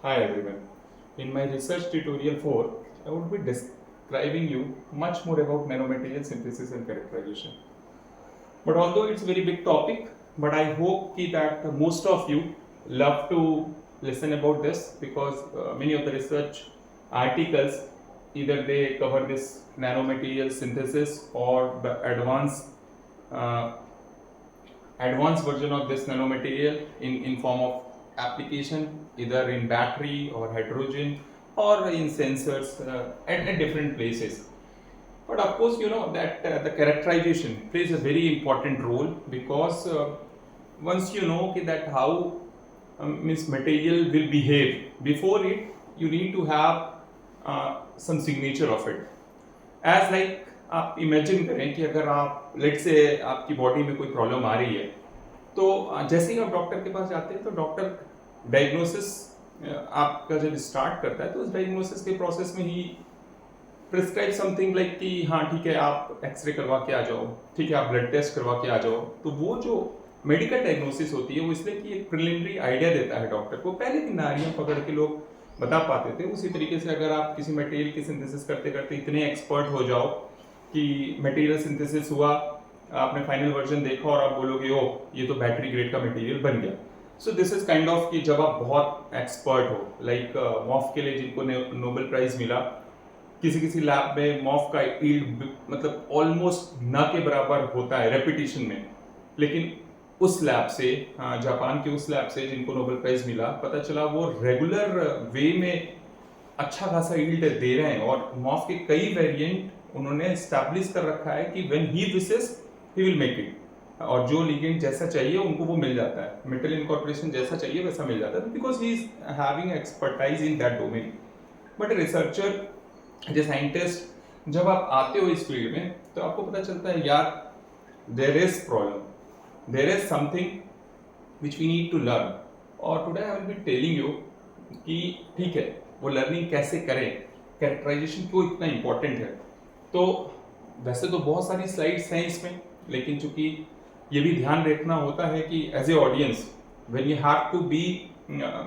Hi everyone. In my research tutorial 4, I would be describing you much more about nanomaterial synthesis and characterization. But although it's a very big topic, but I hope that most of you love to listen about this because many of the research articles either they cover this nanomaterial synthesis or the uh, advanced version of this nanomaterial in form of application either in battery or hydrogen or in sensors at different places. But of course, you know that the characterization plays a very important role because once you know that how means material will behave, before it you need to have some signature of it. As like आप imagine करें कि अगर आप late से आपकी body में कोई problem आ रही है तो जैसे ही आप डॉक्टर के पास जाते हैं तो डॉक्टर डायग्नोसिस आपका जब स्टार्ट करता है तो उस डायग्नोसिस के प्रोसेस में ही प्रिस्क्राइब समथिंग लाइक कि हाँ ठीक है आप एक्सरे करवा के आ जाओ, ठीक है आप ब्लड टेस्ट करवा के आ जाओ। तो वो जो मेडिकल डायग्नोसिस होती है वो इसलिए कि एक प्रिलिमिनरी आइडिया देता है डॉक्टर को। पहले की नारियां पकड़ के लोग बता पाते थे, उसी तरीके से अगर आप किसी मटेरियल की सिंथेसिस करते करते इतने एक्सपर्ट हो जाओ कि मटेरियल सिंथेसिस हुआ, आपने फाइनल वर्जन देखा और आप बोलोगे ओ ये तो बैटरी ग्रेड का मटेरियल बन गया। So this is kind of कि जब आप बहुत एक्सपर्ट हो, लाइक मॉफ के लिए जिनको नोबेल प्राइज मिला, किसी किसी लैब में मॉफ का यील्ड मतलब ऑलमोस्ट न के बराबर होता है रेपिटेशन में, लेकिन उस लैब से जापान के उस लैब से जिनको नोबेल प्राइज मिला, पता चला वो रेगुलर वे में अच्छा खासा यील्ड दे रहे हैं और मॉफ के कई वेरिएंट उन्होंने एस्टैब्लिश कर रखा है कि when he wishes he will make it, और जो लिगेंड जैसा चाहिए उनको वो मिल जाता है, मेटल इनकॉर्पोरेशन जैसा चाहिए वैसा मिल जाता है, because he is having expertise in that domain. But researcher as a scientist जब आप आते हो इस फील्ड में तो आपको पता चलता है यार there is problem, there is something which we need to learn, और today I will be telling you कि ठीक है वो लर्निंग कैसे करें, कैरेक्टराइजेशन क्यों इतना इम्पोर्टेंट है। तो वैसे तो बहुत सारी स्लाइड्स हैं इसमें, लेकिन चूंकि ये भी ध्यान रखना होता है कि as a audience when you have to be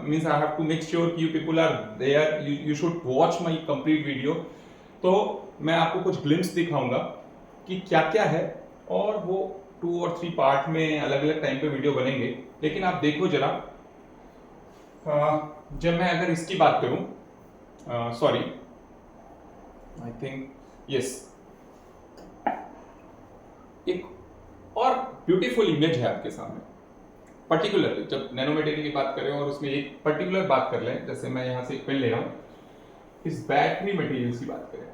means I have to make sure कि you people are there, you should watch my complete video। तो मैं आपको कुछ ग्लिम्स दिखाऊंगा कि क्या क्या है, और वो 2 और 3 पार्ट में अलग अलग टाइम पे वीडियो बनेंगे। लेकिन आप देखो जरा, जब मैं अगर इसकी बात करूं, सॉरी आई थिंक यस, एक और ब्यूटीफुल इमेज है आपके सामने। पर्टिकुलर जब नैनो मटेरियल की बात करें और उसमें एक पर्टिकुलर बात कर लें, जैसे मैं यहाँ से एक पेन ले रहा हूँ, इस बैटरी मटेरियल की बात करें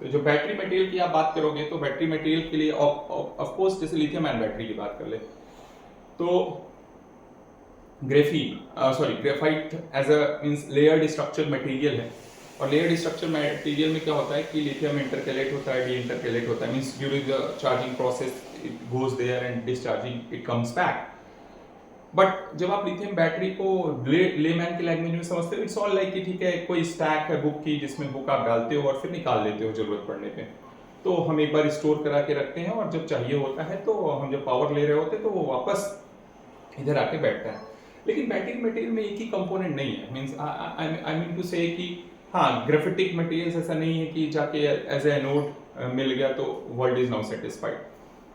तो जो बैटरी मटेरियल की आप बात करोगे तो बैटरी मटेरियल के लिए ऑफ कोर्स जैसे लिथियम आयन बैटरी की बात कर ले तो graphite as a means layered structure material है, और लेयर्ड स्ट्रक्चर मटेरियल में क्या होता है कि लिथियम इंटरकैलेट होता है, डी इंटरकैलेट होता है, means during the charging process it goes there and discharging it comes back. But जब आप लिथियम बैटरी को लेमैन की लैंग्वेज में समझते हो, इट्स ऑल लाइक कि ठीक है कोई स्टैक है बुक की जिसमें बुक आप डालते हो और फिर निकाल लेते हो जरूरत पड़ने पे। तो हम एक बार स्टोर करा के रखते हैं और जब चाहिए होता है तो हम जब पावर ले रहे होते हैं तो वो वापस इधर आके बैठता है। लेकिन बैटरी मटेरियल में एक ही कंपोनेंट नहीं है, मीन्स आई मीन टू से कि हाँ ग्राफिटिक मटेरियल्स ऐसा नहीं है कि जाके एज ए एनोड मिल गया तो world is now satisfied.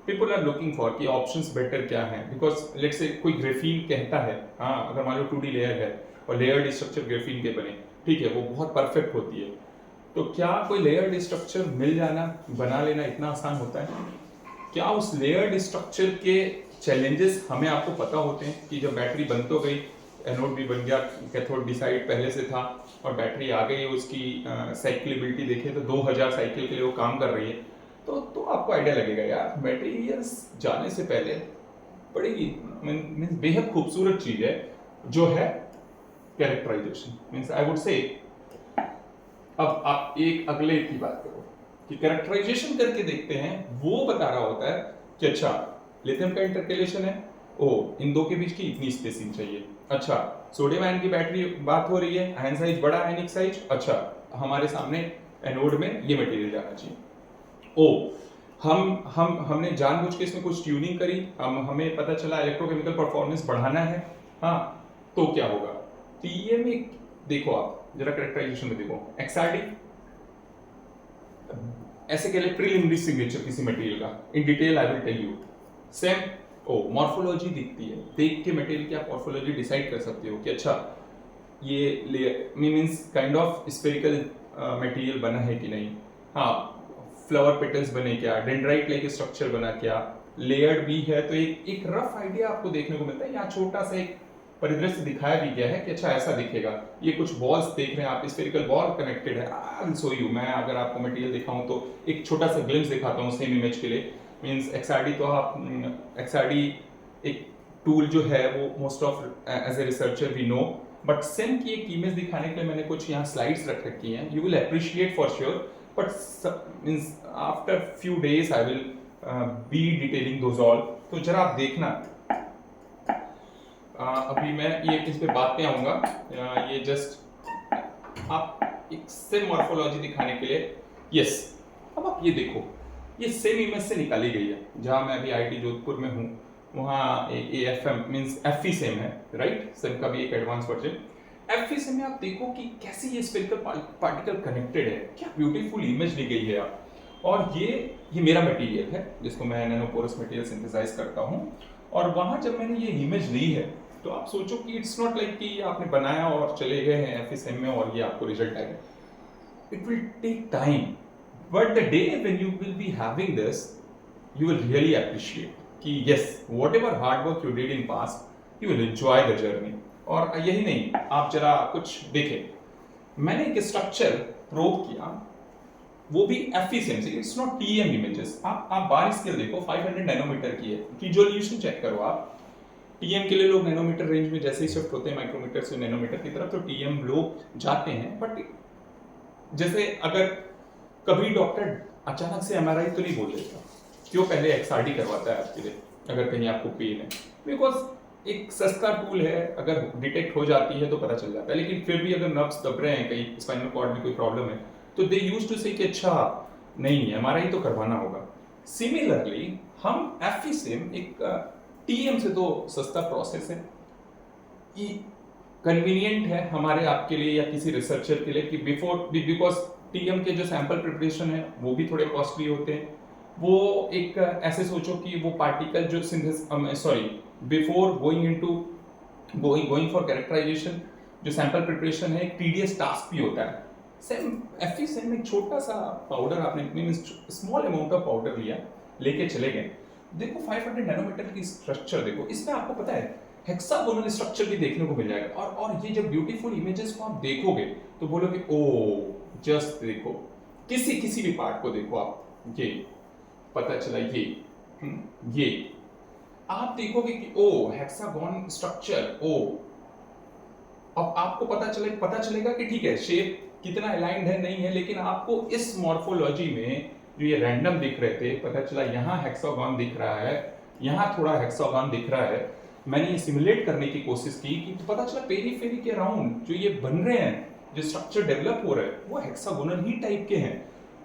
People are looking for कि ऑप्शंस बेटर क्या हैं, बिकॉज लेट्स से कोई ग्रेफीन कहता है, हाँ अगर मान लो 2D लेयर है और लेयर्ड स्ट्रक्चर ग्रेफीन के बने, ठीक है वो बहुत परफेक्ट होती है, तो क्या कोई लेयर्ड स्ट्रक्चर मिल जाना बना लेना इतना आसान होता है? क्या उस लेयर्ड स्ट्रक्चर के चैलेंजेस हमें आपको पता होते हैं कि जब बैटरी बन तो गई, एनोड भी बन गया, कैथोड डिसाइड पहले से था और बैटरी आ गई, उसकी साइकिलेबिलिटी देखें तो 2000 साइकिल के लिए वो काम कर रही है, तो आपको आइडिया लगेगा यार मटेरियल्स जाने से पहले बड़ी मीन्स बेहद खूबसूरत चीज है जो है characterisation. Means I would say अब आप एक अगले की बात करो कि कैरेक्टराइजेशन करके देखते हैं, वो बता रहा होता है कि अच्छा लिथियम का इंटरकैलेशन है, ओ इन दो के बीच की इतनी स्पेसिंग चाहिए, अच्छा सोडियम आयन की बैटरी बात हो रही है, आयन साइज बड़ा, आयनिक साइज, अच्छा हमारे सामने एनोड में ये मटेरियल जाना चाहिए। ओ हमने जानबूझ के इसमें कुछ ट्यूनिंग करी, हमें पता चला इलेक्ट्रोकेमिकल परफॉर्मेंस बढ़ाना है, हाँ तो क्या होगा? तो ये में देखो आप जरा कैरेक्टराइजेशन में देखो, XRD ऐसे कह ले प्रीलिमिनरी सिग्नेचर किसी मटेरियल का, in detail I will tell you. Same morphology दिखती है, देख के मटेरियल की आप मॉर्फोलॉजी डिसाइड कर सकते हो कि अच्छा ये means kind of spherical material बना है कि नहीं, हाँ फ्लावर पेटल्स बने क्या, डेंड्राइट लाइक स्ट्रक्चर बना क्या, लेयर्ड भी है, तो एक रफ आइडिया आपको देखने को मिलता है। यहाँ छोटा सा एक परिदृश्य दिखाया भी गया है कि अच्छा ऐसा दिखेगा। ये कुछ बॉल्स देख रहे हैं आप, स्फेरिकल बॉल कनेक्टेड है। आई विल शो यू, मैं अगर आपको मटेरियल दिखाऊं तो एक छोटा सा ग्लिम्स दिखाता हूँ सेम इमेज के लिए। मीन्स XRD तो आप XRD एक टूल जो है वो most of as a researcher we know, but SEM की एक इमेज दिखाने के लिए मैंने कुछ यहाँ स्लाइड्स रख रखी हैं, you will appreciate for sure, but means after few days I will be detailing those all. तो जरा आप देखना, अभी मैं ये इस पे बात पे आऊंगा, ये जस्ट आप एक सेम मॉर्फोलॉजी दिखाने के लिए। यस, अब आप ये देखो, ये सेम इमेज से निकाली गई है। जहां मैं अभी IIT जोधपुर में हूँ वहाँ AFM मीन्स FE सेम है, राइट, सेम का भी एक एडवांस वर्जन। FE सेम में आप देखो कि कैसे ये स्फेरिकल पार्टिकल कनेक्टेड है, क्या ब्यूटीफुल इमेज ली गई है आप। और ये मेरा मटेरियल है जिसको मैं नैनोपोरस मटेरियल सिंथेसाइज करता हूँ, और वहाँ जब मैंने ये इमेज ली है तो आप सोचो कि इट्स नॉट लाइक कि आपने बनाया और चले गए हैं FE सेम में और ये आपको रिजल्ट आएगा। It will take time, but the day when you will be having this, you will really appreciate कि yes, whatever hard work you did in past, you will enjoy the journey। और यही नहीं, आप जरा कुछ देखें, मैंने एक स्ट्रक्चर प्रोब किया, वो भी FE सेम से, इट्स नॉट TEM इमेजेस। आप बार स्केल देखो, 500 नैनोमीटर की है, रिजोल्यूशन चेक करो आप। TM के लिए लोग नैनोमीटर रेंज में जैसे ही शिफ्ट होते हैं माइक्रोमीटर से नैनोमीटर की तरफ, तो TM लोग जाते हैं। बट जैसे अगर कभी डॉक्टर अचानक से MRI तो नहीं बोल देता, क्यों पहले XRD करवाता है आपके लिए अगर कहीं आपको पेन है, बिकॉज एक सस्ता टूल है, अगर डिटेक्ट हो जाती है तो पता चल जाता है। लेकिन फिर भी अगर नर्व्स दब रहे हैं, कहीं स्पाइनल कॉर्ड में कोई प्रॉब्लम है, तो दे यूज्ड टू से कि अच्छा नहीं MRI तो करवाना होगा। सिमिलरली हम FE सेम एक TM से तो सस्ता प्रोसेस है, कन्वीनियंट है हमारे आपके लिए या किसी रिसर्चर के लिए कि बिकॉज TM के जो सैंपल प्रिपरेशन है वो भी थोड़े कॉस्टली होते हैं। वो एक ऐसे सोचो कि वो पार्टिकल जो बिफोर गोइंग फॉर कैरेक्टराइजेशन, जो सैंपल प्रिपरेशन है एक टीडियस टास्क भी होता है। सेम FE सेम एक छोटा सा पाउडर आपने स्मॉल अमाउंट ऑफ पाउडर लिया, लेके चले गए, देखो 500 नैनोमीटर की स्ट्रक्चर देखो, इसमें आपको पता है हेक्सागोनल स्ट्रक्चर भी देखने को मिल जाएगा। और ये जब ब्यूटीफुल इमेजेस को आप देखोगे तो बोलोगे ओ जस्ट देखो, किसी भी पार्ट को देखो आप, ये पता चला, ये आप देखोगे कि ओ हेक्सागोन स्ट्रक्चर, ओ अब आपको पता चलेगा कि ठीक है शेप कितना अलाइंड है नहीं है, लेकिन आपको इस मॉर्फोलॉजी में जो ये रैंडम दिख रहे थे, पता चला यहाँ हेक्सागोन दिख रहा है, यहाँ थोड़ा हेक्सागोन दिख रहा है। मैंने ये सिमुलेट करने की कोशिश की कि तो पता चला पेरीफेरी के राउंड जो ये बन रहे हैं, जो स्ट्रक्चर डेवलप हो रहा है, वो हेक्सागोनल ही टाइप के हैं।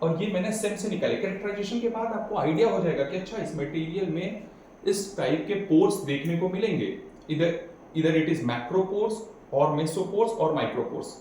और ये मैंने सेम से निकाले। कैरेक्टराइजेशन के बाद आपको आइडिया हो जाएगा कि अच्छा इस मटेरियल में इस टाइप के पोर्स देखने को मिलेंगे, इधर इट इज मैक्रोपोर्स और मेसोपोर्स और माइक्रोपोर्स।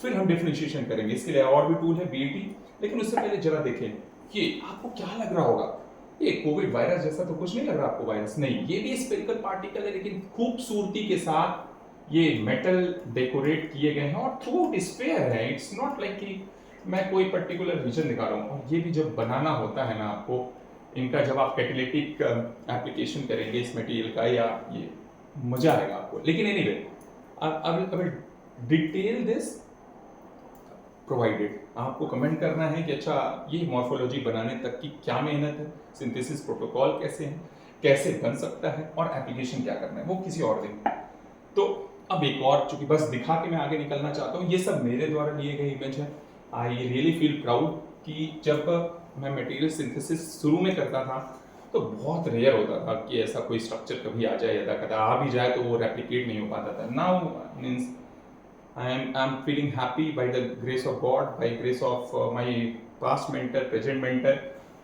फिर हम डिफरेंशिएशन करेंगे, इसके लिए और भी टूल है BET। लेकिन उससे पहले जरा देखें, ये आपको क्या लग रहा होगा, ये कोविड वायरस जैसा तो कुछ नहीं लग रहा आपको, वायरस नहीं, ये भी स्फेरिकल पार्टिकल है, लेकिन खूबसूरती के साथ ये मेटल डेकोरेट किए गए हैं और थ्रू स्फेयर है। इट्स नॉट लाइक कि मैं कोई पर्टिकुलर रीजन दिखा रहा हूँ। और ये भी जब बनाना होता है ना आपको, इनका जब आप कैटेलिटिक एप्लीकेशन करेंगे इस मटेरियल का, या ये मजा आएगा आपको। लेकिन एनीवे अब डिटेल दिस प्रोवाइडेड, आपको कमेंट करना है कि अच्छा ये मॉर्फोलॉजी बनाने तक की क्या मेहनत है, सिंथेसिस प्रोटोकॉल कैसे हैं, कैसे बन सकता है, और एप्लीकेशन क्या करना है, वो किसी और दिन। तो अब एक और, चूंकि बस दिखा के मैं आगे निकलना चाहता हूँ, ये सब मेरे द्वारा लिए गए इमेज है। आई रियली फील प्राउड कि जब मैं मटेरियल सिंथेसिस शुरू में करता था तो बहुत रेयर होता था कि ऐसा कोई स्ट्रक्चर कभी आ जाए, या कदा आ भी जाए तो वो रेप्लिकेट नहीं हो पाता था। Now means I am feeling happy by the grace of God, by grace of my past mentor, present mentor,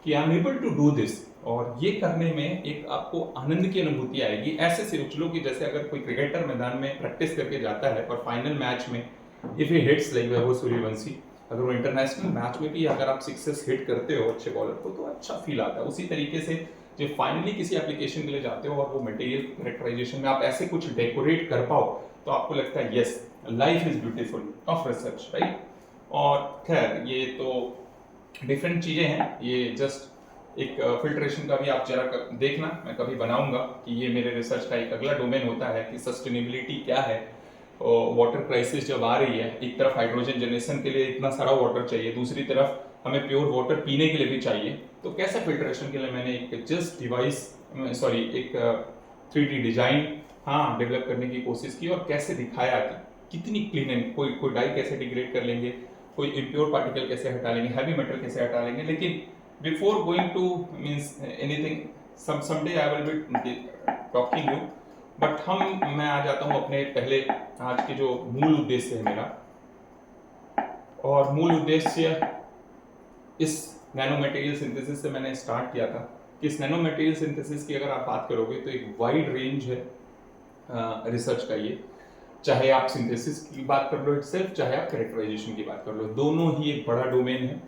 कि I am able to do this। और ये करने में एक आपको आनंद की अनुभूति आएगी। ऐसे से उछलो कि जैसे अगर कोई क्रिकेटर मैदान में प्रैक्टिस करके जाता है और फाइनल मैच में if he hits like Vaibhav Suryavanshi, अगर वो इंटरनेशनल मैच में भी अगर आप सिक्सेस हिट करते हो अच्छे बॉलर को तो अच्छा फील आता है। उसी तरीके से जब फाइनली किसी एप्लीकेशन के लिए जाते हो और वो मटेरियल कैरेक्टराइजेशन में आप ऐसे कुछ डेकोरेट कर पाओ तो आपको लगता है yes life is beautiful of research, right. और खैर ये तो डिफरेंट चीज़ें हैं, ये जस्ट एक फिल्ट्रेशन का भी आप जरा देखना, मैं कभी बनाऊंगा कि ये मेरे रिसर्च का एक अगला डोमेन होता है कि सस्टेनेबिलिटी क्या है। वाटर क्राइसिस जब आ रही है, एक तरफ हाइड्रोजन जनरेशन के लिए इतना सारा वाटर चाहिए, दूसरी तरफ हमें प्योर वाटर पीने के लिए भी चाहिए, तो कैसे फिल्ट्रेशन के लिए मैंने एक जस्ट डिवाइस सॉरी एक 3D डिजाइन हाँ डेवलप करने की कोशिश की और कैसे दिखाया कि कितनी क्लीन है, कोई डाई कैसे डिग्रेड कर लेंगे, कोई इम्प्योर पार्टिकल कैसे हटा लेंगे, हैवी मेटल कैसे हटा लेंगे। लेकिन before going two means anything someday I will be talking you, but मैं आ जाता हूँ अपने पहले आज के जो मूल उद्देश्य है मेरा। और मूल उद्देश्य इस नैनो मटेरियल सिंथेसिस से मैंने स्टार्ट किया था कि इस नैनो मटेरियल सिंथेसिस की अगर आप बात करोगे तो एक वाइड रेंज है रिसर्च का ये, चाहे आप सिंथेसिस की बात कर लो इटसेल्फ, चाहे आप कैरेक्टराइजेशन की बात कर लो, दोनों ही एक बड़ा डोमेन है।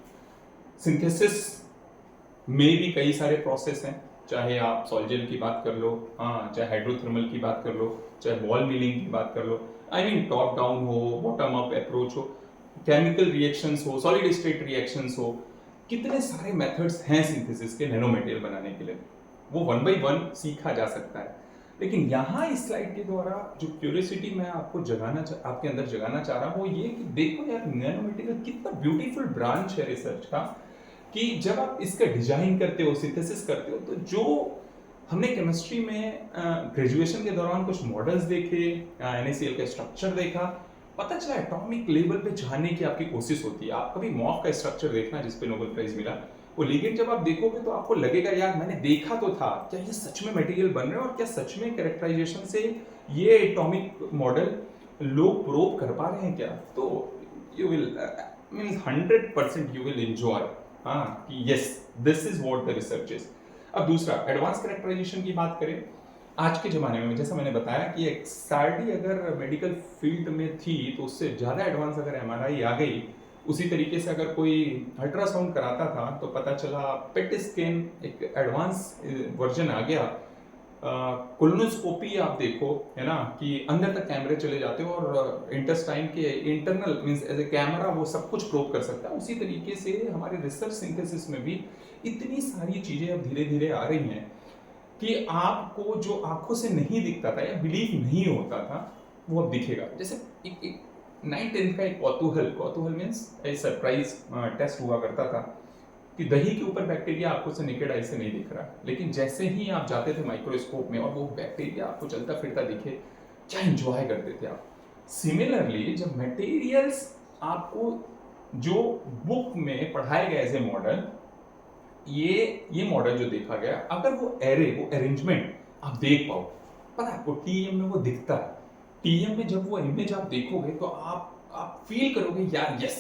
सिंथेसिस में भी कई सारे प्रोसेस हैं, चाहे आप सॉल्जेल की बात कर लो, हाँ चाहे हाइड्रोथर्मल की बात कर लो, चाहे बॉल मिलिंग की बात कर लो, आई मीन टॉप डाउन हो, बॉटम अप अप्रोच हो, केमिकल रिएक्शंस हो, सॉलिड स्टेट रिएक्शंस हो, कितने सारे मेथड्स हैं सिंथेसिस के नैनो मटेरियल बनाने के लिए, वो 1 by 1 सीखा जा सकता है। लेकिन यहाँ इस स्लाइड के द्वारा जो क्यूरियोसिटी मैं आपको आपके अंदर जगाना चाह रहा हूँ वो ये कि देखो यार नैनो मटेरियल कितना ब्यूटीफुल ब्रांच है रिसर्च का, कि जब आप इसका डिजाइन करते हो, सिंथेसिस करते हो, तो जो हमने केमिस्ट्री में ग्रेजुएशन के दौरान कुछ मॉडल्स देखे, NaCl का स्ट्रक्चर देखा, पता चला एटॉमिक लेवल पे जाने की आपकी कोशिश होती है। आप कभी मॉफ का स्ट्रक्चर देखना जिस पे नोबेल प्राइज मिला, वो लिगेंड जब आप देखोगे तो आपको लगेगा यार मैंने देखा तो था, क्या ये सच में मटेरियल बन रहे हैं और क्या सच में कैरेक्टराइजेशन से ये एटॉमिक मॉडल लोग प्रोब कर पा रहे हैं क्या। तो you will means 100% you will enjoy हाँ कि yes this is what the research is. अब दूसरा एडवांस कैरेक्टराइजेशन की बात करें, आज के ज़माने में जैसा मैंने बताया कि एक सार्डी अगर मेडिकल फील्ड में थी तो उससे ज़्यादा एडवांस अगर MRI आ गई, उसी तरीके से अगर कोई अल्ट्रासाउंड कराता था तो पता चला पेट स्कैन एक एडवांस वर्जन आ गया, कोलोनोस्कोपी आप देखो है ना कि अंदर तक कैमरे चले जाते हो और इंटेस्टाइन के internal means as a camera वो सब कुछ प्रोब कर सकता है। उसी तरीके से हमारे रिसर्च सिंथेसिस में भी इतनी सारी चीज़ें अब धीरे धीरे आ रही हैं कि आपको जो आंखों से नहीं दिखता था या बिलीव नहीं होता था वो अब दिखेगा। जैसे एक 9th-10th का एक कौतूहल मीन्स ए सरप्राइज टेस्ट हुआ करता था कि दही के ऊपर बैक्टीरिया आपको से नेकेड आई से नहीं दिख रहा, लेकिन जैसे ही आप जाते थे माइक्रोस्कोप में और वो बैक्टीरिया आपको चलता फिरता दिखे, क्या एंजॉय करते थे आप। सिमिलरली जब मटेरियल्स आपको जो बुक में पढ़ाए गए एज ए मॉडल, ये मॉडल जो देखा गया, अगर वो अरेंजमेंट आप देख पाओ, पता है आपको TEM में वो दिखता है। TEM में जब वो इमेज आप देखोगे तो आप फील करोगे यार yes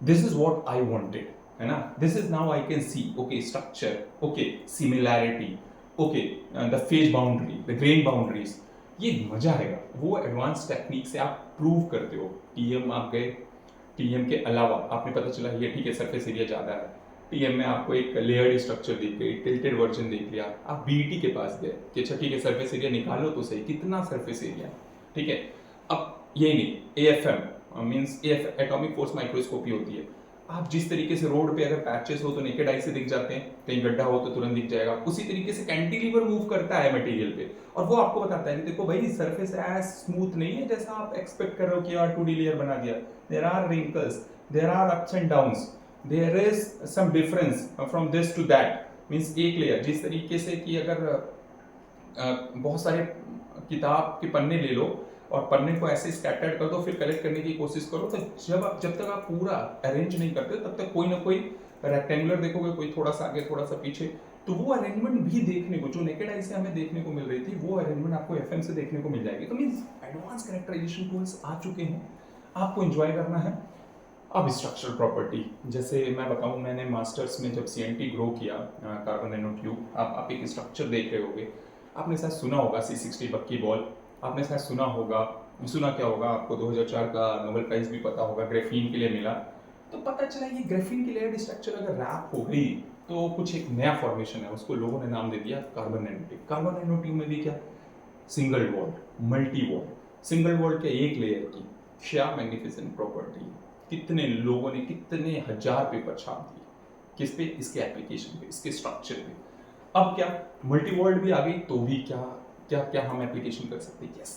this is what I wanted, है ना। This is now I can see okay structure, okay similarity, okay the phase boundary, the grain boundaries, ये मजा आएगा। वो एडवांस टेक्निक से आप प्रूव करते हो। TEM आप गए, TEM के अलावा आपने पता चला ये ठीक है सरफेस एरिया ज़्यादा है, TEM में आपको एक लेयर्ड स्ट्रक्चर दिख गई, टिल्टेड वर्जन देख लिया, आप BET के पास गए कि अच्छा ठीक है सरफेस एरिया निकालो तो सही, कितना सरफेस एरिया, ठीक है। अब यही नहीं, AFM means atomic force microscopy होती है। आप जिस तरीके से रोड पे अगर पैचेस हो तो नेकेड आई से दिख जाते हैं, कहीं गड्ढा हो तो तुरंत दिख जाएगा, उसी तरीके से कैंटिलीवर मूव करता है मटेरियल पे और वो आपको बताता है कि देखो भाई सरफेस एज स्मूथ नहीं है जैसा आप एक्सपेक्ट कर रहे हो कि यार 2D लेयर बना दिया, there are wrinkles, there are ups and downs, there is some difference from this to that. Means एक लेयर जिस तरीके से कि अगर बहुत सारे किताब के पन्ने ले लो और पन्ने को ऐसे स्कैटर्ड कर दो फिर कलेक्ट करने की कोशिश करो, तो जब तक आप पूरा अरेंज नहीं करते तब तक कोई ना कोई रेक्टेंगुलर देखोगे, कोई थोड़ा सा आगे थोड़ा सा पीछे, तो वो अरेंजमेंट भी देखने को जो नेकेड आई से हमें देखने को मिल रही थी वो अरेंजमेंट आपको FM से देखने को मिल जाएगी। तो मींस एडवांस कैरेक्टराइजेशन टूल्स आ चुके हैं, आपको एंजॉय करना है। अब स्ट्रक्चरल प्रॉपर्टी, जैसे मैं बताऊं, मैंने मास्टर्स में जब CNT ग्रो किया कार्बन नैनो ट्यूब, आप एक स्ट्रक्चर देख रहे होगे, आपने शायद सुना होगा C60 बक्की बॉल, आपने शायद सुना होगा सुना क्या होगा आपको, 2004 का नोबेल प्राइज भी पता होगा, ग्रेफीन के लिए मिला। तो पता चला ये ग्रेफीन की लेयर्ड स्ट्रक्चर अगर रैप हो गई तो कुछ एक नया फॉर्मेशन है, उसको लोगों ने नाम दे दिया कार्बन नैनोट्यूब। कार्बन नैनोट्यूब में भी क्या, single walled, multi walled. Single walled के एक लेयर की क्या मैग्निफिसेंट प्रॉपर्टी, कितने लोगों ने कितने हजार पेपर छाप दिए, किस पे, इसके एप्लीकेशन पे, इसके स्ट्रक्चर पे। अब क्या मल्टी वॉल्ट भी आ गई तो भी क्या क्या क्या हम एप्लीकेशन कर सकते हैं, यस।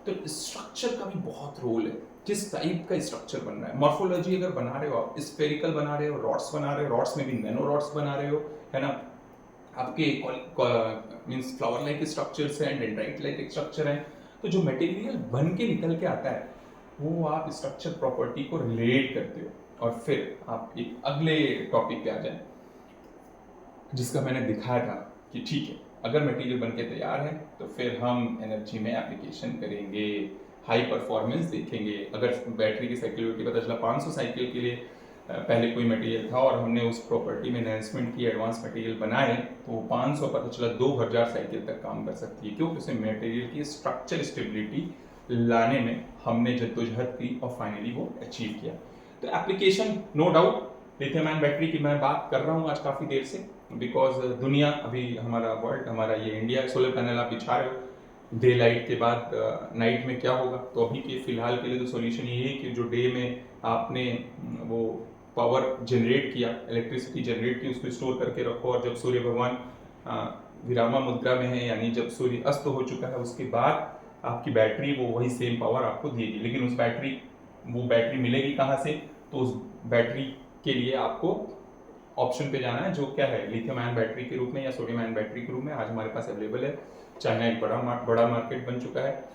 तो स्ट्रक्चर का भी बहुत रोल है, किस टाइप का स्ट्रक्चर बन रहा है। मॉर्फोलॉजी अगर बना रहे हो आप, स्फेरिकल बना रहे हो, रॉड्स बना रहे हो, रॉड्स में भी नैनो रॉड्स बना रहे हो, है ना, आपके मींस फ्लावर लाइक स्ट्रक्चर्स हैं, डेंड्राइट लाइक स्ट्रक्चर हैं। तो जो मटेरियल बन के निकल के आता है वो आप स्ट्रक्चर प्रॉपर्टी को रिलेट करते हो। और फिर आप एक अगले टॉपिक पे आ जाए जिसका मैंने दिखाया था कि ठीक है, अगर मटेरियल बन के तैयार है तो फिर हम एनर्जी में एप्लीकेशन करेंगे, हाई परफॉर्मेंस देखेंगे। अगर बैटरी की साइकिलिटी पता चला 500 साइकिल के लिए पहले कोई मटेरियल था और हमने उस प्रॉपर्टी में एनहेंसमेंट की, एडवांस मटेरियल बनाए, तो 500 पता चला 2000 साइकिल तक काम कर सकती है। क्योंकि उसे मटेरियल की स्ट्रक्चर स्टेबिलिटी लाने में हमने जद्दोजहद की और फाइनली वो अचीव किया। तो application no doubt, lithium ion battery की मैं बात कर रहा हूँ आज काफ़ी देर से, बिकॉज दुनिया अभी हमारा वर्ल्ड, हमारा ये इंडिया, सोलर पैनल आप बिछा रहे हो, डे लाइट के बाद नाइट में क्या होगा। तो अभी के फिलहाल के लिए तो सॉल्यूशन ये है कि जो डे में आपने वो पावर जनरेट किया, इलेक्ट्रिसिटी जनरेट की, उसको स्टोर करके रखो, और जब सूर्य भगवान विरामा मुद्रा में है, यानी जब सूर्य अस्त हो चुका है, उसके बाद आपकी बैटरी वो वही सेम पावर आपको देगी। लेकिन उस वो बैटरी मिलेगी कहाँ से, तो उस बैटरी के लिए आपको ऑप्शन पे जाना है, जो क्या है, लिथियम आयन बैटरी के रूप में या सोडियम आयन बैटरी के रूप में आज हमारे पास अवेलेबल है। चाइना एक बड़ा मार्केट बन चुका है।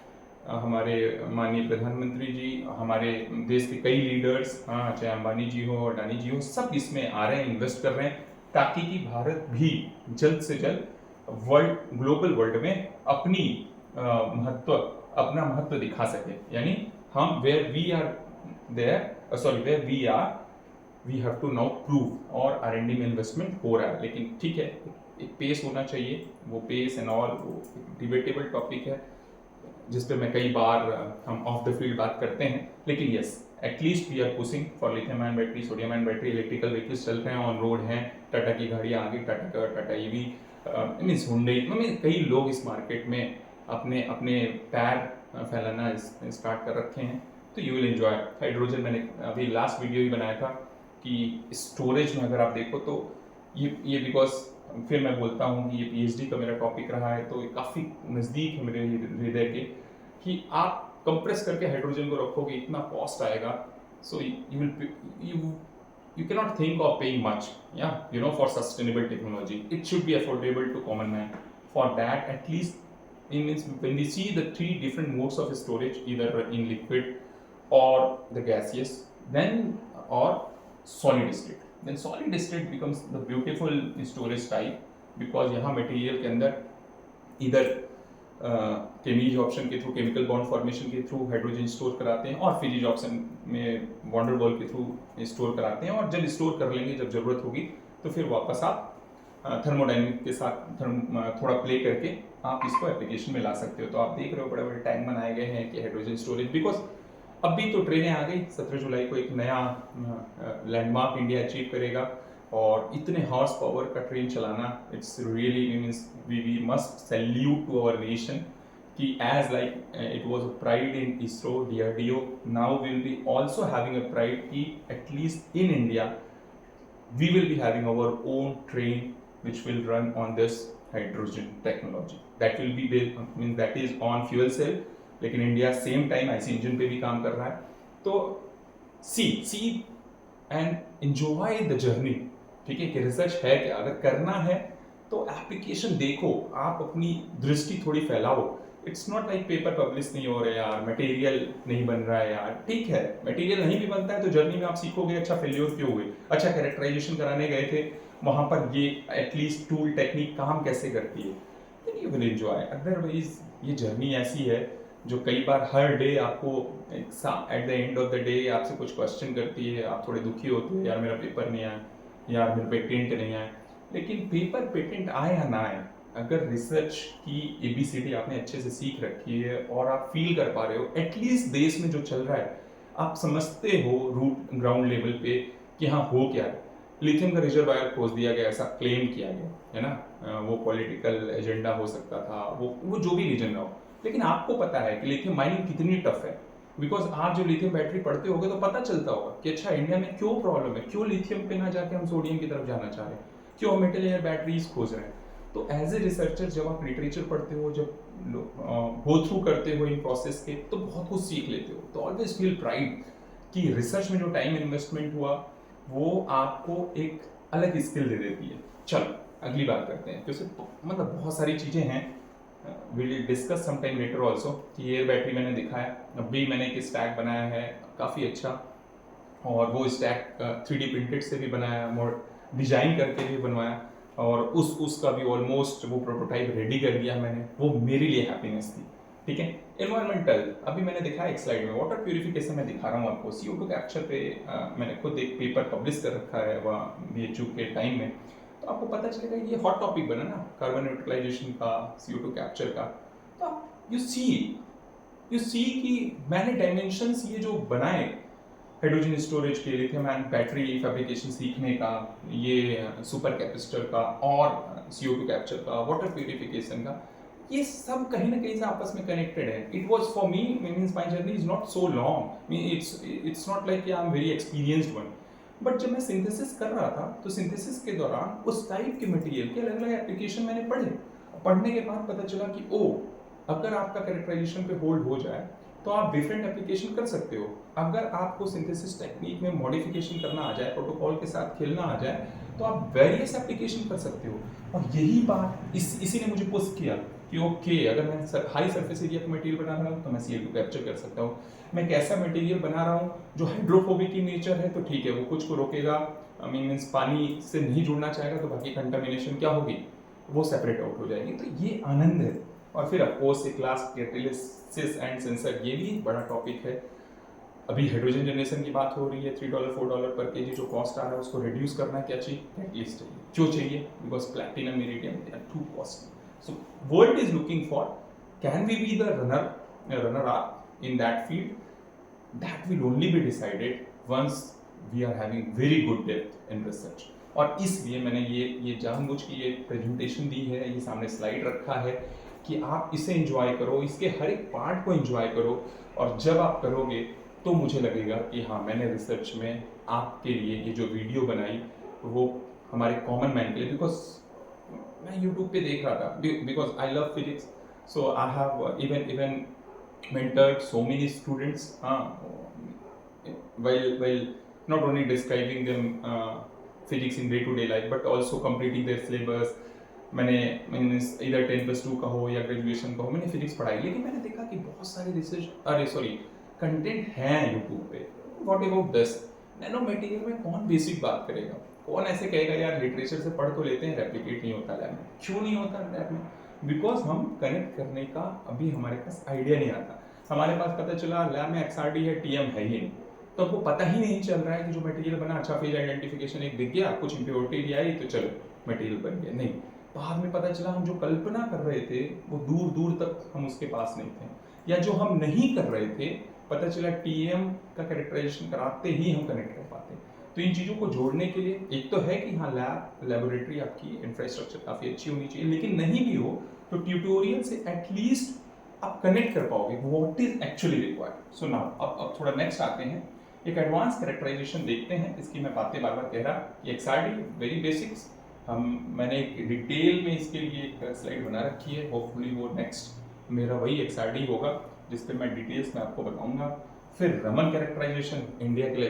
हमारे माननीय प्रधानमंत्री जी, हमारे देश के कई लीडर्स, हाँ, चाहे अंबानी जी हो, अडानी जी हो, सब इसमें आ रहे हैं, इन्वेस्ट कर रहे हैं, ताकि कि भारत भी जल्द से जल्द ग्लोबल वर्ल्ड में अपना महत्व दिखा सके। यानी हम where we are where we have to now prove, और R&D में इन्वेस्टमेंट हो रहा है। लेकिन ठीक है, एक पेस होना चाहिए, वो पेस एंड ऑल वो डिबेटेबल टॉपिक है जिस पे मैं कई बार हम ऑफ द फील्ड बात करते हैं। लेकिन yes, at least we are pushing for lithium ion battery, sodium ion battery. Electrical vehicles चल रहे हैं, ऑन रोड हैं, टाटा की गाड़ियाँ आ गई, टाटा ईवी, मीन्स हुंडई, कई लोग इस मार्केट में अपने अपने पैर फैलाना स्टार्ट कर रखे हैं। तो यू विल एंजॉय हाइड्रोजन। मैंने अभी लास्ट वीडियो ही बनाया था कि स्टोरेज में अगर आप देखो तो ये बिकॉज फिर मैं बोलता हूँ कि ये PhD का मेरा टॉपिक रहा है, तो काफ़ी नज़दीक है मेरे हृदय के, कि आप कंप्रेस करके हाइड्रोजन को रखोगे, इतना कॉस्ट आएगा। सो you cannot think of paying much, yeah, for sustainable technology. It should be affordable to common man. For that, at least when we see the 3 different modes of storage, either in liquid or the gaseous, then or solid state, then solid state becomes the beautiful storage type, because यहाँ material के अंदर इधर केमीज option के through, chemical bond formation के through hydrogen store कराते हैं, और फिजिज option में वॉन्डर वॉल के थ्रू स्टोर कराते हैं। और जब स्टोर कर लेंगे, जब जरूरत होगी, तो फिर वापस आप थर्मोडाइनमिक के साथ थोड़ा प्ले करके आप इसको एप्लीकेशन में ला सकते हो। तो आप देख रहे हो बड़े बड़े टैंक बनाए गए हैं कि हाइड्रोजन स्टोरेज, बिकॉज अभी तो ट्रेनें आ गई, 17 जुलाई को एक नया लैंडमार्क इंडिया अचीव करेगा, और इतने हॉर्स पावर का ट्रेन चलाना, it's really means we must salute to our nation, कि as like it was a pride in ISRO, DRDO, now we will be also having a pride कि at least in India we will be having our own train which will run on this hydrogen technology, that will be built, means that is on fuel cell, लेकिन India same time IC engine पे भी काम कर रहा है। तो सी and enjoy the journey, ठीक है, कि रिसर्च है क्या, अगर करना है तो एप्लीकेशन देखो, आप अपनी दृष्टि थोड़ी फैलाओ। It's not like paper publish नहीं हो रहे यार, मटेरियल नहीं बन रहा है यार, ठीक है, मटेरियल नहीं भी बनता है तो जर्नी में आप सीखोगे अच्छा फेल्योर क्यों हुए, अच्छा कैरेक्टराइजेशन कराने गए थे वहां पर, ये एटलीस्ट टूल टेक्निक काम कैसे करती है, then you will enjoy. Otherwise ये जर्नी ऐसी है जो कई बार हर डे आपको at the end of the day आपसे कुछ क्वेश्चन करती है, आप थोड़े दुखी होते हो, यार मेरा पेपर नहीं आया, यार मेरा पेटेंट नहीं आया। लेकिन पेपर पेटेंट आए या ना आए, अगर रिसर्च की ABCD आपने अच्छे से सीख रखी है और आप फील कर पा रहे हो एटलीस्ट देश में जो चल रहा है, आप समझते हो रूट ग्राउंड लेवल पे कि हाँ हो क्या है। लिथियम का रिजर्वायर खोज दिया गया, ऐसा क्लेम किया गया है ना, वो पॉलिटिकल एजेंडा हो सकता था, वो जो भी रीजन रहा हो, लेकिन आपको पता है कि लिथियम माइनिंग कितनी टफ है। बिकॉज आप जो लिथियम बैटरी पढ़ते होगे तो पता चलता होगा कि अच्छा इंडिया में क्यों प्रॉब्लम है, क्यों लिथियम पे ना जाके हम सोडियम की तरफ जाना चाह रहे हैं, क्यों हम मेटल एयर बैटरीज खोज रहे हैं। तो एज ए रिसर्चर जब आप लिटरेचर पढ़ते हो, जब गो थ्रू करते हो इन प्रोसेस के, तो बहुत कुछ सीख लेते हो। तो ऑलवेज फील प्राइड कि रिसर्च में जो टाइम इन्वेस्टमेंट हुआ वो आपको एक अलग स्किल दे देती है। चलो अगली बात करते हैं, क्योंकि मतलब बहुत सारी चीज़ें हैं, will discuss some time later also. कि एयर बैटरी मैंने दिखाया, अभी मैंने एक स्टैक बनाया है काफ़ी अच्छा, और वो स्टैक 3D प्रिंटेड से भी बनाया, मोर डिजाइन करके भी बनवाया, और उसका भी ऑलमोस्ट वो प्रोटोटाइप रेडी कर दिया मैंने। वो मेरे लिए हैप्पीनेस थी। ठीक है, एनवायरमेंटल अभी मैंने दिखाया एक स्लाइड में, वाटर प्यूरिफिकेशन में दिखा रहा हूँ आपको। CO2 कैप्चर पे मैंने खुद एक पेपर पब्लिश कर रखा है वहाँ BHU के टाइम में, तो आपको पता चलेगा ये हॉट टॉपिक बना ना, कार्बन यूटिलाइजेशन का, CO2 कैप्चर का। तो यू सी कि मैंने डायमेंशंस ये जो बनाए हाइड्रोजन स्टोरेज के, लिथियम आयन बैटरी फैब्रिकेशन सीखने का, ये सुपर कैपेसिटर का, और CO2 कैप्चर का, वाटर प्यूरिफिकेशन का, ये सब कहीं ना कहीं से आपस में कनेक्टेड है। It was for me means my journey is not so long, it's not like I am very experienced one. But जब मैं सिंथेसिस कर रहा था तो सिंथेसिस के दौरान उस टाइप के मटेरियल के अलग अलग एप्लीकेशन मैंने पढ़े। पढ़ने के बाद पता चला कि ओ, अगर आपका कैरेक्टराइजेशन पे होल्ड हो जाए तो आप डिफरेंट एप्लीकेशन कर सकते हो। अगर आपको सिंथेसिस टेक्निक में मॉडिफिकेशन करना आ जाए, प्रोटोकॉल के साथ खेलना आ जाए, तो आप वेरियस एप्लीकेशन कर सकते हो। और यही बात इसी ने मुझे पुश किया कि ओके, अगर मैं हाई सरफेस एरिया का मटेरियल बना रहा हूँ तो मैं CO2 कैप्चर कर सकता हूँ। मैं एक ऐसा मटेरियल बना रहा हूँ जो हाइड्रोफोबिक in नेचर है, तो ठीक है, वो कुछ को रोकेगा, मीन्स पानी से नहीं जुड़ना चाहेगा, तो बाकी कंटामिनेशन क्या होगी, वो सेपरेट आउट हो जाएगी। तो ये आनंद है। और फिर ऑफकोर्स एक क्लास कैटेलिसिस एंड सेंसर, ये भी बड़ा टॉपिक है। अभी हाइड्रोजन जनरेशन की बात हो रही है, $3 $4 पर केजी जो कॉस्ट आ रहा है उसको रिड्यूस करना क्या चाहिए, एटलीस्ट चाहिए, क्यों चाहिए, because platinum iridium they are too costly. So world is looking for, can we be the runner up in that field? That will only be decided once we are having very good depth in research. और इसलिए मैंने ये जानबूझ के ये presentation दी है, ये सामने स्लाइड रखा है कि आप इसे एंजॉय करो, इसके हर एक पार्ट को एंजॉय करो। और जब आप करोगे तो मुझे लगेगा कि हाँ, मैंने रिसर्च में आपके लिए ये जो वीडियो बनाई वो हमारे कॉमन मैन के लिए, बिकॉज मैं यूट्यूब पे देख रहा था, because I love physics, so I have even mentored so many students, while not only describing them physics in day-to-day life but also completing their syllabus. मैंने इधर 10+2 का हो या ग्रेजुएशन का हो, मैंने फिजिक्स पढ़ाई, लेकिन मैंने देखा कि बहुत सारे कंटेंट हैं यूट्यूब पे। What about this nano material में? कौन बेसिक बात करेगा? कौन ऐसे कहेगा यार लिटरेचर से पढ़ तो लेते हैं, रेप्लिकेट नहीं होता लैब में? क्यों नहीं होता लैब में? बिकॉज हम कनेक्ट करने का अभी हमारे पास आइडिया नहीं आता। हमारे पास पता चला लैब में XRD है, TM है ही नहीं, तो आपको पता ही नहीं चल रहा है कि जो मटेरियल बना, अच्छा फेज आइडेंटिफिकेशन एक दिख गया, कुछ इंप्योरिटी आई तो चलो मटेरियल बन गया। नहीं, बाद में पता चला हम जो कल्पना कर रहे थे वो दूर दूर तक हम उसके पास नहीं थे, या जो हम नहीं कर रहे थे पता चला TM का कैरेक्टराइजेशन कराते ही हम कनेक्ट कर पाते। तो इन चीज़ों को जोड़ने के लिए एक तो है कि हाँ, लेबोरेटरी आपकी इंफ्रास्ट्रक्चर काफ़ी अच्छी होनी चाहिए, लेकिन नहीं भी हो तो ट्यूटोरियल से एटलीस्ट आप कनेक्ट कर पाओगे what is actually required. So now अब थोड़ा नेक्स्ट आते हैं, एक एडवांस कैरेक्टराइजेशन देखते हैं। इसकी मैं बातें बार बार कह रहा कि XRD वेरी बेसिक्स, मैंने एक डिटेल में इसके लिए एक स्लाइड बना रखी है, होपफुली वो नेक्स्ट मेरा वही XRD होगा जिस पे मैं डिटेल्स में आपको बताऊंगा। फिर रमन कैरेक्टराइजेशन इंडिया के लिए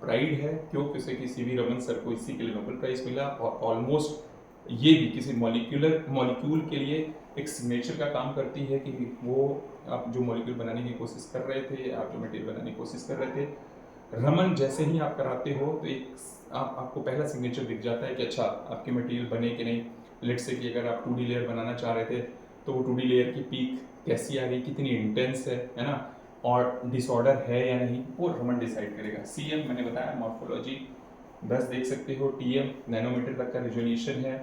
प्राइड है, क्यों? क्योंकि CV रमन सर को इसी के लिए नोबेल प्राइज मिला, और ऑलमोस्ट ये भी किसी मॉलिक्यूल के लिए एक सिग्नेचर का काम करती है कि वो आप जो मॉलिक्यूल बनाने की कोशिश कर रहे थे, आप जो मटेरियल बनाने की कोशिश कर रहे थे, रमन जैसे ही आप कराते हो तो एक आपको पहला सिग्नेचर दिख जाता है कि अच्छा आपके मटेरियल बने कि नहीं। लेट्स से कि अगर आप 2D लेयर बनाना चाह रहे थे तो वो 2D लेयर की पीक कैसी आ रही, कितनी इंटेंस है ना, और डिसऑर्डर है या नहीं, वो रमन डिसाइड करेगा। CM मैंने बताया मॉर्फोलॉजी 10 देख सकते हो, TM नैनोमीटर तक का रेजोल्यूशन है,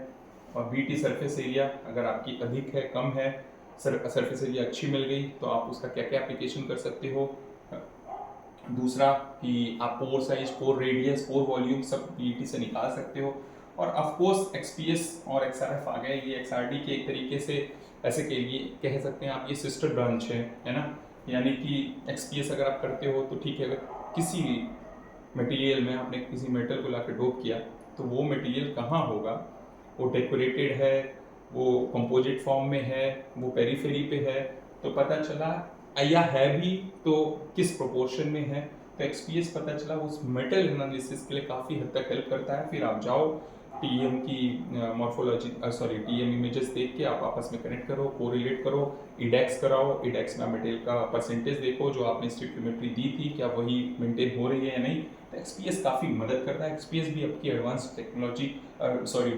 और बीटी सरफेस एरिया अगर आपकी अधिक है, कम है, सरफेस एरिया अच्छी मिल गई तो आप उसका क्या क्या एप्लीकेशन कर सकते हो। दूसरा कि आप पोर साइज, पोर रेडियस, पोर वॉल्यूम सब बीटी से निकाल सकते हो। और ऑफ कोर्स एक्सपीएस और एक्सआरएफ आ गए, ये एक्सआरडी के एक तरीके से ऐसे कह सकते हैं आप, ये सिस्टर ब्रांच है ना। यानी कि एक्सपीएस अगर आप करते हो तो ठीक है, अगर किसी भी मटेरियल में आपने किसी मेटल को लाके डोप किया तो वो मटेरियल कहाँ होगा, वो डेकोरेटेड है, वो कंपोजिट फॉर्म में है, वो पेरीफेरी पे है, तो पता चला या है भी तो किस प्रोपोर्शन में है। तो एक्सपीएस पता चला उस मेटल एनालिसिस के लिए काफ़ी हद तक हेल्प करता है। फिर आप जाओ टीएम की मॉर्फोलॉजी टीएम इमेजेस देख के आप आपस में कनेक्ट करो, कोरिलेट करो, इडेक्स कराओ, इडेक्स में मटेरियल का परसेंटेज देखो जो आपने स्टिक्योमेट्री दी थी क्या वही मेंटेन हो रही है या नहीं। तो एक्सपीएस काफ़ी मदद करता है। एक्सपीएस भी आपकी एडवांस टेक्नोलॉजी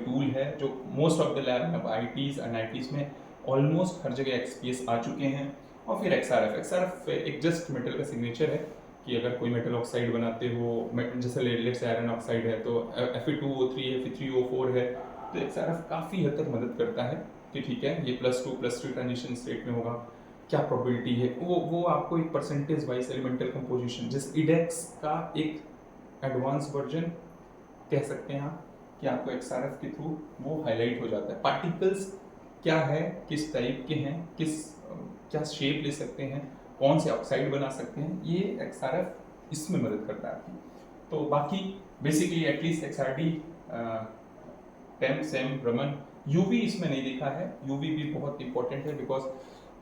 टूल है जो मोस्ट ऑफ द लैब में, आईटीज एनआईटीज में ऑलमोस्ट हर जगह एक्सपीएस आ चुके हैं। और फिर एक्सआरएफ एक जस्ट मेटल का सिग्नेचर है कि अगर कोई मेटल ऑक्साइड बनाते हो, जैसे लेट्स से आयरन ऑक्साइड है तो Fe2O3 है, Fe3O4 है, तो एक्सआरएफ काफ़ी हद तक मदद करता है कि ठीक है ये +2 ट्रांजिशन स्टेट में होगा, क्या प्रोबेबिलिटी है, वो आपको एक परसेंटेज वाइज एलिमेंटल कंपोजिशन, जिस इडेक्स का एक एडवांस वर्जन कह सकते हैं आप, कि आपको एक्सआरएफ के थ्रू वो हाईलाइट हो जाता है। पार्टिकल्स क्या है, किस टाइप के हैं, क्या शेप ले सकते हैं, कौन से ऑक्साइड बना सकते हैं, ये एक्सआरएफ इसमें मदद करता है आपकी। तो बाकी बेसिकली एटलीस्ट एक्सआरडी, टेम, सेम, रमन, यूवी इसमें नहीं देखा है। यूवी भी बहुत इंपॉर्टेंट है बिकॉज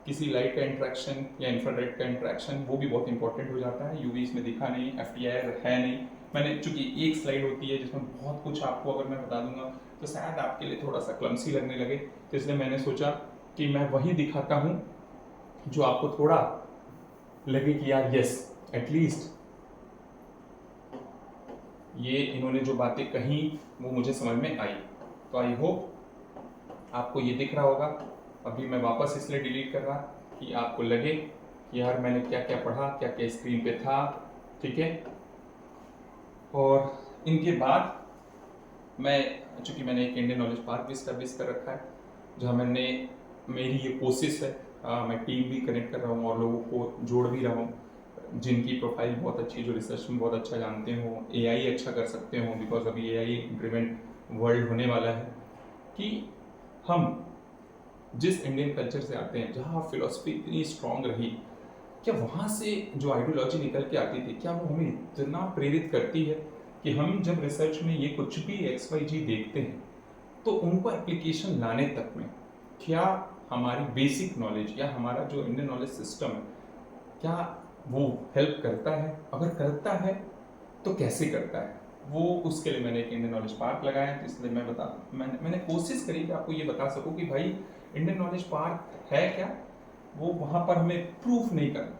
किसी लाइट का इंट्रैक्शन या इंफ्रारेड का इंट्रैक्शन वो भी बहुत इंपॉर्टेंट हो जाता है। यूवी इसमें दिखा नहीं, एफटीआईआर है नहीं। मैंने चूंकि एक स्लाइड होती है जिसमें बहुत कुछ आपको अगर मैं बता दूंगा तो शायद आपके लिए थोड़ा सा क्लमसी लगने लगे, तो इसलिए मैंने सोचा कि मैं वही दिखाता हूँ जो आपको थोड़ा लगे कि यार यस एटलीस्ट ये इन्होंने जो बातें कही वो मुझे समझ में आई। तो आई होप आपको ये दिख रहा होगा। अभी मैं वापस इसलिए डिलीट कर रहा कि आपको लगे कि यार मैंने क्या क्या पढ़ा, क्या क्या स्क्रीन पे था, ठीक है। और इनके बाद मैं, चूँकि मैंने एक इंडियन नॉलेज पार्क भी स्टैब्लिश कर रखा है जहाँ मैंने, मेरी ये कोशिश है, मैं टीम भी कनेक्ट कर रहा हूँ और लोगों को जोड़ भी रहा हूँ जिनकी प्रोफाइल बहुत अच्छी, जो रिसर्च में बहुत अच्छा जानते हो, एआई अच्छा कर सकते हो, बिकॉज अभी एआई ड्रिवन वर्ल्ड होने वाला है। कि हम जिस इंडियन कल्चर से आते हैं, जहाँ फिलॉसफी इतनी स्ट्रांग रही, क्या वहाँ से जो आइडियोलॉजी निकल के आती थी क्या वो हमें इतना प्रेरित करती है कि हम जब रिसर्च में ये कुछ भी XYZ देखते हैं तो उनको एप्लीकेशन लाने तक में क्या हमारी बेसिक नॉलेज या हमारा जो इंडियन नॉलेज सिस्टम है क्या वो हेल्प करता है, अगर करता है तो कैसे करता है, वो उसके लिए मैंने एक इंडियन नॉलेज पार्क लगाया है। तो इसलिए मैंने कोशिश करी कि आपको ये बता सकूं कि भाई इंडियन नॉलेज पार्क है क्या, वो वहाँ पर हमें प्रूफ नहीं करना,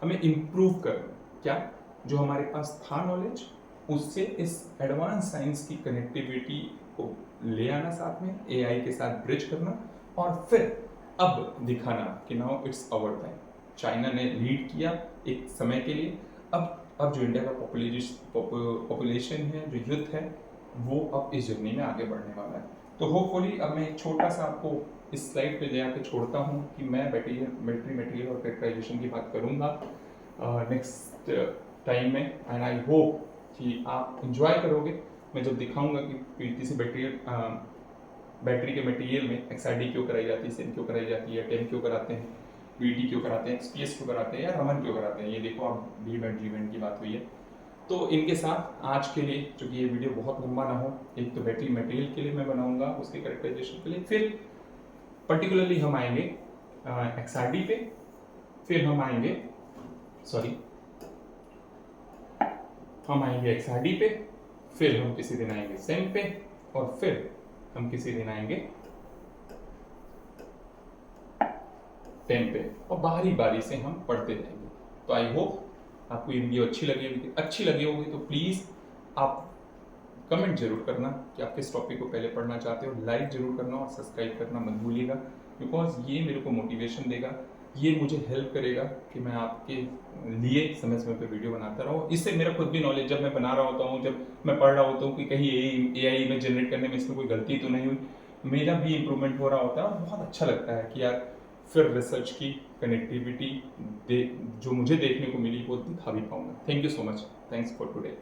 हमें इम्प्रूव करना, क्या जो हमारे पास था नॉलेज उससे इस एडवांस साइंस की कनेक्टिविटी को ले आना, साथ में एआई के साथ ब्रिज करना, और फिर अब दिखाना कि now it's our time. China ने लीड किया एक समय के लिए, अब जो इंडिया का पॉपुलेशन है, जो यूथ है, वो अब इस जर्नी में आगे बढ़ने वाला है। तो होपफुली अब मैं एक छोटा सा आपको इस स्लाइड पे ले आके छोड़ता हूँ कि मैं मिलिट्री मटेरियल और कैरेक्टराइजेशन की बात करूँगा नेक्स्ट टाइम में, एंड आई होप कि आप इंजॉय करोगे। मैं जब दिखाऊंगा कि पीटीसी बैटरी के मटेरियल में XRD क्यों कराई जाती है, सेम क्यों कराई जाती है, टेम क्यों कराते हैं, BT क्यों कराते हैं, XPS क्यों कराते हैं, या रमन क्यों कराते हैं, ये देखो आप डी की बात हुई है। तो इनके साथ आज के लिए, चूँकि ये वीडियो बहुत लंबा ना हो, एक तो बैटरी मटेरियल के लिए मैं बनाऊंगा, उसके कैरेक्टराइजेशन के लिए, फिर पर्टिकुलरली हम आएंगे XRD पे, फिर हम आएंगे XRD पे, फिर हम किसी दिन आएंगे सेम पे, और फिर हम किसी दिन आएंगे टेम पे, और बारी बारी से हम पढ़ते जाएंगे। तो आई होप आपको ये वीडियो अच्छी लगी होगी तो प्लीज़ आप कमेंट जरूर करना कि आप किस टॉपिक को पहले पढ़ना चाहते हो, लाइक जरूर करना और सब्सक्राइब करना मत भूलिएगा, बिकॉज ये मेरे को मोटिवेशन देगा, ये मुझे हेल्प करेगा कि मैं आपके लिए समय समय पे वीडियो बनाता रहूँ। इससे मेरा खुद भी नॉलेज, जब मैं बना रहा होता हूँ, जब मैं पढ़ रहा होता हूँ कि कहीं AI में जनरेट करने में इसमें कोई गलती तो नहीं हुई, मेरा भी इम्प्रूवमेंट हो रहा होता है और बहुत अच्छा लगता है कि यार फिर रिसर्च की कनेक्टिविटी जो मुझे देखने को मिली वो दिखा भी पाऊंगा। Thank you so much, thanks for today.